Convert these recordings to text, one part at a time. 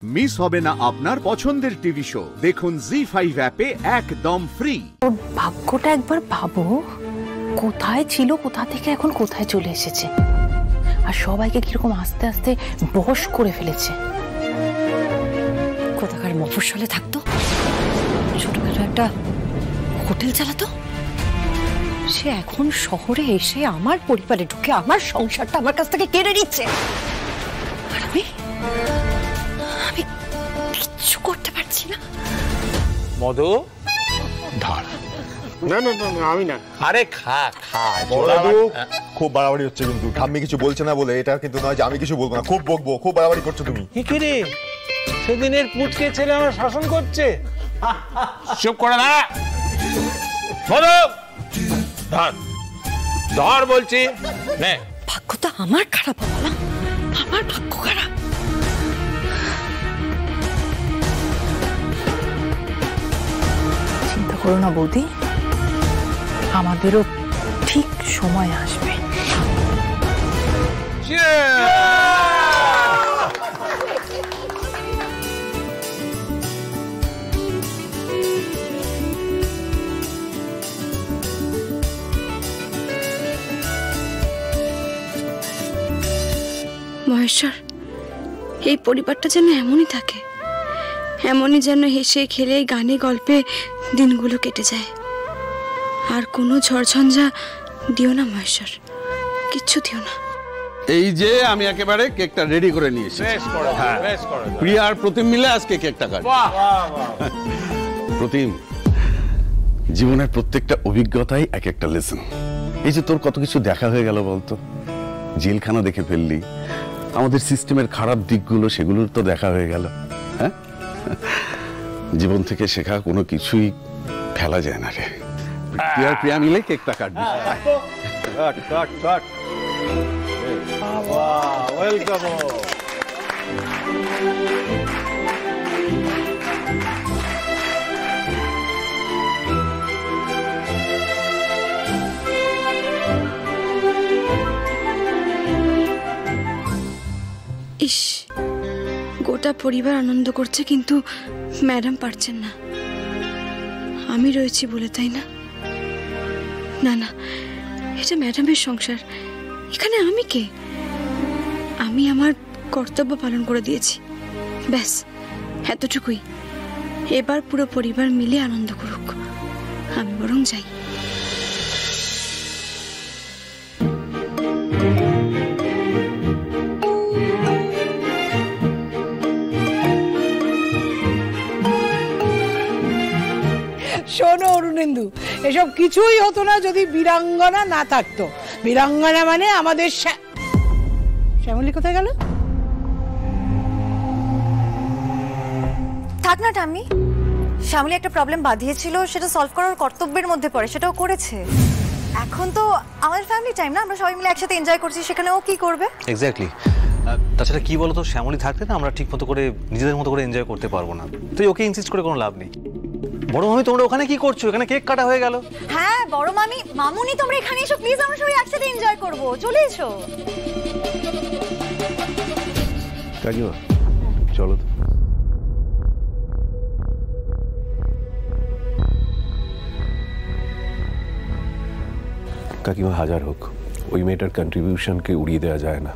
Miss হবে না আপনার পছন্দের টিভি শো। দেখুন জি5 অ্যাপে একদম ফ্রি। ওর ভাগ্যটা একবার ভাবো, কোথায় ছিল, কোথা থেকে এখন কোথায় চলে এসেছে, আর সবাইকে কিরকম আস্তে আস্তে বশ করে ফেলেছে। কোথাকার মফস্বলে থাকতো, ছোটখাটো একটা হোটেল চালাতো, সে এখন শহরে এসে আমার পরিবারে ঢুকে আমার সংসারটা আমার কাছ থেকে কেড়ে নিচ্ছে, আর আমি কিচ্ছু করতে পারছি না। মধু ধর। না না না আমি না। আরে খা খা। খুব বাড়াবাড়ি হচ্ছে কিন্তু, ঠাম্মি কিছু বলছে না বলে এটা কিন্তু নয় যে আমি কিছু বলবো না, খুব বকবো, খুব বাড়াবাড়ি করছো তুমি। কি রে সেদিনের পুচকে ছেলে আমার শাসন করছে। চুপ করে দাঁড়া মধু, ধর ধর বলছি। নে। ভাগ্যটা আমার খারাপ হলো না, আমার ভাগ্য খারাপ। চিন্তা করো না বৌদি, আমাদেরও ঠিক সময় আসবে। মহেশ্বর, এই পরিবারটা যেন এমনই থাকে, এমনই যেন হেসে খেলে গানে গল্পে দিনগুলো কেটে যায়। আর কোনো ঝড়ঝঞ্ঝা দিও না মহেশ্বর, কিচ্ছু দিও না। এই যে আমি একেবারে কেকটা রেডি করে নিয়েছি। প্রিয়া আর প্রতিম মিলে আজকে কেকটা কাটবে। প্রতিম, জীবনের প্রত্যেকটা অভিজ্ঞতাই এক একটা লেসন। এই যে তোর কত কিছু দেখা হয়ে গেল বলতো, জেলখানা দেখে ফেললি, আমাদের সিস্টেমের খারাপ দিকগুলো সেগুলোর তো দেখা হয়ে গেল। হ্যাঁ, জীবন থেকে শেখা কোনো কিছুই ফেলা যায় না রে। প্রিয়া আর প্রিয়া মিলে কেকটা কাটবি। ওয়েলকাম। ইস, গোটা পরিবার আনন্দ করছে কিন্তু ম্যাডাম পারছেন না। আমি রয়েছি বলে, তাই না? না না, এটা ম্যাডামের সংসার, এখানে আমি কে? আমি আমার কর্তব্য পালন করে দিয়েছি, ব্যাস এতটুকুই। এবার পুরো পরিবার মিলে আনন্দ করুক, আমি বরং যাই। শোনো অরুণেন্দু, এসব কিছুই হতো না যদি বীরাঙ্গনা না থাকতো। বীরাঙ্গনা মানে আমাদের শ্যামলী কোথায় গেল? থাক না ঠাম্মি, শ্যামলী একটা প্রবলেম বাঁধিয়েছিল, সেটা সলভ করার কর্তব্যের মধ্যে পড়ে, সেটাও করেছে। এখন তো আমাদের ফ্যামিলি টাইম না, আমরা সবাই মিলে একসাথে এনজয় করছি, সেখানে ও কি করবে? এক্স্যাক্টলি। তাছাড়া কি বলতো, শ্যামলী থাকতে না আমরা ঠিক মতো করে নিজেদের মতো করে এনজয় করতে পারবো না। তুই ওকে ইনসিস্ট করে কোনো লাভ নেই। বড় মামি, তোমরা ওখানে কি করছো? এখানে কেক কাটা হয়ে গেল। হ্যাঁ বড় মামি, মামুনি তোমরা এখানে এসো প্লিজ, আমরা সবাই একসাথে এনজয় করব, চলে এসো। কাকিমা চলো তো। কাকিমা, হাজার হোক ওই মেয়েটার কন্ট্রিবিউশনকে উড়িয়ে দেওয়া যায় না।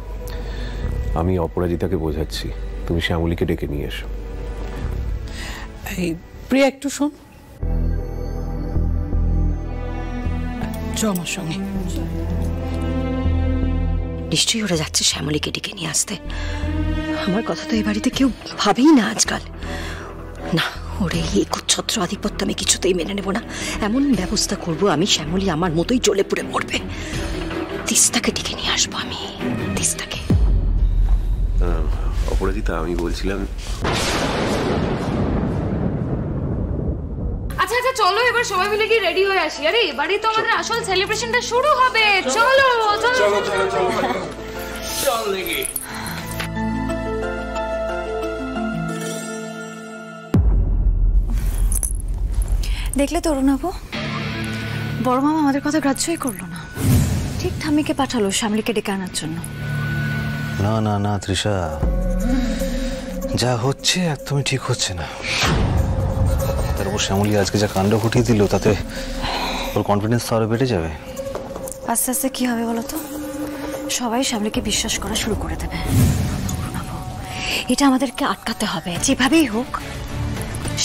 আমি অপরাজিতাকে বোঝাচ্ছি, তুমি শ্যামলীকে ডেকে নিয়ে এসো। এই প্রিয়া, একটু শোন, চ আমার সঙ্গে। নিশ্চয়ই ওরা যাচ্ছে শ্যামলীকে ডেকে নিয়ে আসতে। আমার কথা তো এই বাড়িতে কেউ ভাবেই না আজকাল। না, ওরে এই কুচ্ছত্র আধিপত্য আমি কিছুতেই মেনে নেব না। এমন ব্যবস্থা করব আমি, শ্যামলী আমার মতোই জ্বলে পুড়ে মরবে। তিস্তাকে ডেকে নিয়ে আসবো আমি, তিস্তাকে। অপরাজিতা, আমি বলছিলাম, আচ্ছা আচ্ছা চলো এবার সবাই মিলে কি রেডি হয়ে আসি। আরে এবারেই তো আমাদের আসল সেলিব্রেশনটা শুরু হবে। চলো চলো চলো চলো চল দেখি। দেখলে তরুণাবু, বড় মামা আমাদের কথা গ্রাহ্যই করলো না, ঠিক ঠাম্মিকে পাঠালো শ্যামলীকে ডেকে আনার জন্য। না না না তৃষা, যা হচ্ছে একদমই ঠিক হচ্ছে না। তার উপর শ্যামলী আজকে যা কাণ্ড ঘটিয়ে দিল, তাতে ওর কনফিডেন্স তো আরো বেড়ে যাবে। আস্তে আস্তে কি হবে বলো তো, সবাই শ্যামলীকে বিশ্বাস করা শুরু করে দেবে। এটা আমাদেরকে আটকাতে হবে, যেভাবেই হোক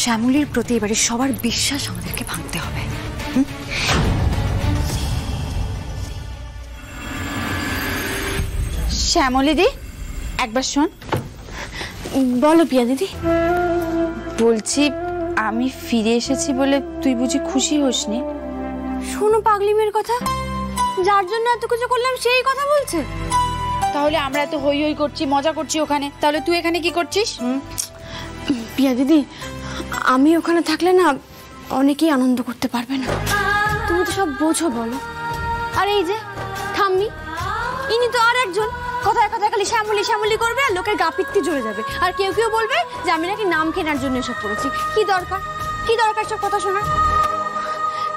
শ্যামলীর প্রতি এবারে সবার বিশ্বাস আমাদেরকে ভাঙতে হবে। শ্যামলী দি, একবার শোন। বলো পিয়া দিদি। বলছি আমি ফিরে এসেছি বলে তুই বুঝি খুশি হোসনি? শোনো পাগলি মেয়ের কথা, যার জন্য এত কিছু করলাম সেই কথা বলছে। তাহলে আমরা এত হই হই করছি, মজা করছি ওখানে, তাহলে তুই এখানে কি করছিস? পিয়া দিদি, আমি ওখানে থাকলে না অনেকেই আনন্দ করতে পারবে না। তুমি তো সব বোঝো বলো। আর এই যে ঠাম্মি, ইনি তো আর একজন কথায় কথায় খালি শ্যামলী শ্যামলী করবে আর লোকের গা পিত্তি জ্বলে যাবে। আর কেউ কেউ বলবে যে আমি নাকি নাম কেনার জন্য এসব করেছি। কি দরকার সব কথা শোনার?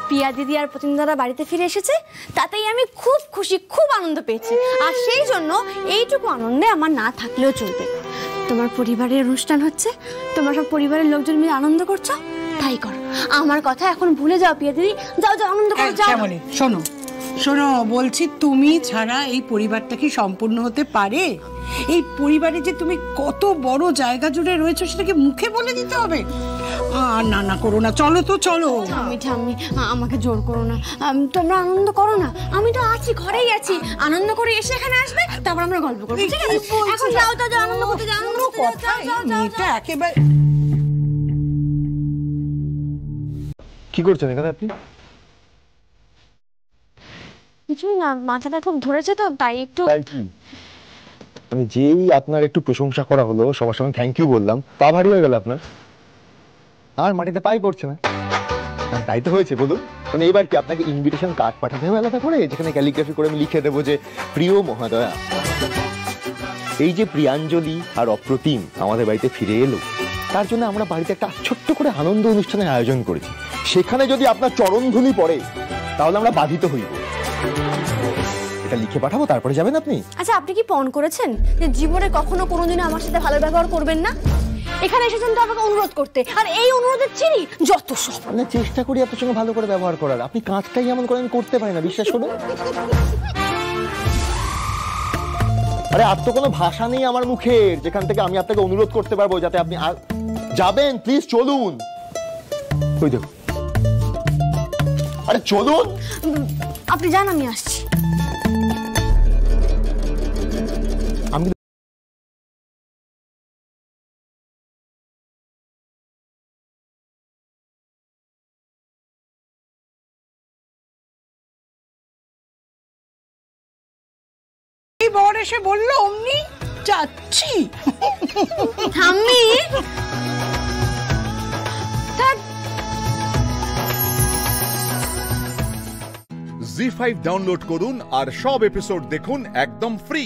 পিয়া দিদি আর প্রতিম দাদা বাড়িতে ফিরে এসেছে, তাতেই আমি খুব খুশি, খুব আনন্দ পেয়েছি। আর সেই জন্য এইটুকু আনন্দে আমার না থাকলেও চলবে। তোমার পরিবারের অনুষ্ঠান হচ্ছে, তোমার সব পরিবারের লোকজন মিলে আনন্দ করছো, তাই করো। আমার কথা এখন ভুলে যাও পিয়া দিদি, যাও যাও আনন্দ করো, যাও। শোনো শোনো, বলছি তুমি ছাড়া এই পরিবারটা কি সম্পূর্ণ হতে পারে? এই পরিবারে যে তুমি কত বড় জায়গা জুড়ে রয়েছো সেটাকে মুখে বলে দিতে হবে? না না করো না, চলো তো চলো। ঠাম্মি আমাকে জোর করো না, তোমরা আনন্দ করো না। আমি তো আছি, ঘরেই আছি। আনন্দ করে এসে এখানে আসবে, তারপর আমরা গল্প করবো, ঠিক আছে? এখন যাও তো, যাও আনন্দ করতে, যাও আনন্দ করতে, যাও মেয়েটা একেবারে। কি করছেন এখানে আপনি? কিছুই না, মাথাটা খুব ধরেছে তো তাই একটু। মানে যেই আপনার একটু প্রশংসা করা হলো, সবার সঙ্গে থ্যাংক ইউ বললাম, পা ভারী হয়ে গেল আপনার। আর মাটিতে পাই পড়ছে না। তাই তো হয়েছে বলুন। মানে এবার কি আপনাকে ইনভিটেশন কার্ড পাঠাতে হবে আলাদা করে, যেখানে ক্যালিগ্রাফি করে আমি লিখে দেবো যে প্রিয় মহাদয়া, এই যে প্রিয়াঞ্জলি আর অপ্রতিম আমাদের বাড়িতে ফিরে এলো, তার জন্য আমরা বাড়িতে একটা ছোট্ট করে আনন্দ অনুষ্ঠানের আয়োজন করেছি। সেখানে যদি আপনার চরণধুলি পড়ে তাহলে আমরা বাধিত হইব। এটা লিখে পাঠাবো, তারপরে যাবেন আপনি। আচ্ছা, আপনি কি পণ করেছেন যে জীবনে কখনো কোনোদিনও আমার সাথে ভালো ব্যবহার করবেন না? এখানে এসেছেন তো আমাকে অনুরোধ করতে, আর এই অনুরোধের চিনি যত সব। আমি চেষ্টা করি আপনার সঙ্গে ভালো করে ব্যবহার করার, আপনি কাজটাই এমন করে আমি করতে পারি না, বিশ্বাস করুন। আরে আর তো কোনো ভাষা নেই আমার মুখের যেখান থেকে আমি আপনাকে অনুরোধ করতে পারবো যাতে আপনি যাবেন। প্লিজ চলুন। ওই দেখুন, আরে চলুন। আপনি যান, আমি আসছি। আমি এই বর এসে বললো অমনি যাচ্ছি। ঠাম্মি জি5 ডাউনলোড করুন আর সব এপিসোড দেখুন একদম ফ্রি।